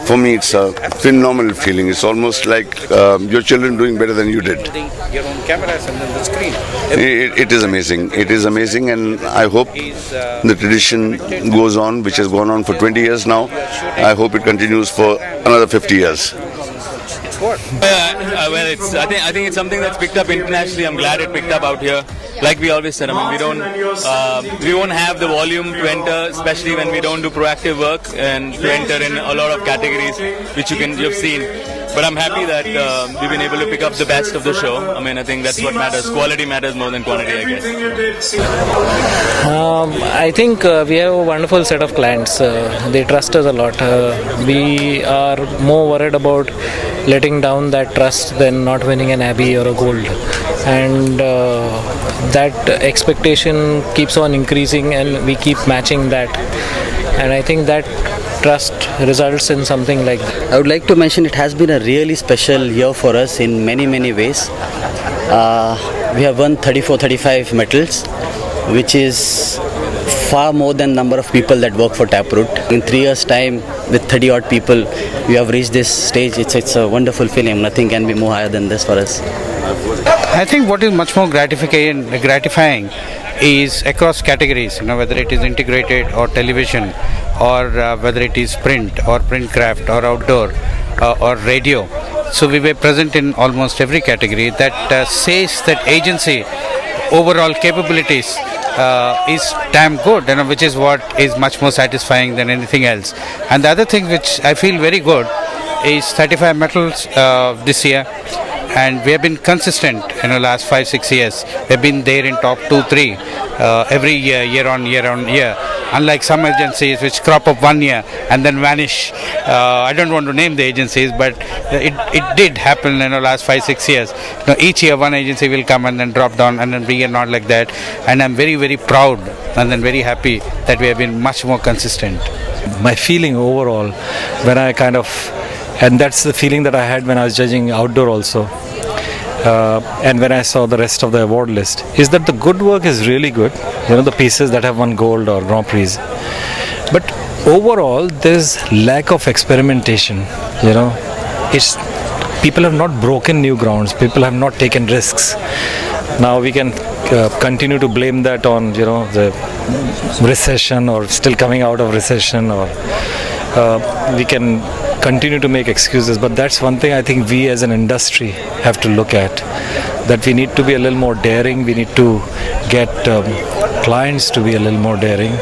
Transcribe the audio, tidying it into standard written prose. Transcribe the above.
for me, it's a phenomenal feeling. It's almost like your children doing better than you did. Your own cameras and then the screen. It is amazing. It is amazing, and I hope the tradition goes on, which has gone on for 20 years now. I hope it continues for another 50 years. Well, I think it's something that's picked up internationally. I'm glad it picked up out here. Like we always said, I mean, we won't have the volume to enter, especially when we don't do proactive work and to enter in a lot of categories, which you've seen. But I'm happy that we've been able to pick up the best of the show. I mean, I think that's what matters. Quality matters more than quantity, I guess. I think we have a wonderful set of clients. They trust us a lot. We are more worried about letting down that trust than not winning an Abbey or a gold. And that expectation keeps on increasing, and we keep matching that. And I think that trust results in something like that. I would like to mention it has been a really special year for us in many ways. We have won 35 medals, which is far more than number of people that work for Taproot. In 3 years' time, with 30 odd people, we have reached this stage. It's a wonderful feeling. Nothing can be more higher than this for us. I think what is much more gratifying is across categories, whether it is integrated or television, or whether it is print or print craft or outdoor or radio. So we were present in almost every category. That says that agency overall capabilities is damn good, which is what is much more satisfying than anything else. And the other thing which I feel very good is 35 medals this year. And we have been consistent in the last 5-6 years. We've been there in top 2-3 every year on year. Unlike some agencies which crop up 1 year and then vanish. I don't want to name the agencies, but it did happen in the last 5-6 years. Each year one agency will come and then drop down, and then we are not like that. And I'm very proud and then very happy that we have been much more consistent. My feeling overall, and that's the feeling that I had when I was judging outdoor also, and when I saw the rest of the award list, is that the good work is really good, the pieces that have won gold or Grand Prix, but overall there's lack of experimentation. People have not broken new grounds, people have not taken risks. Now we can continue to blame that on the recession, or still coming out of recession, or we can continue to make excuses, but that's one thing I think we as an industry have to look at, that we need to be a little more daring. We need to get clients to be a little more daring.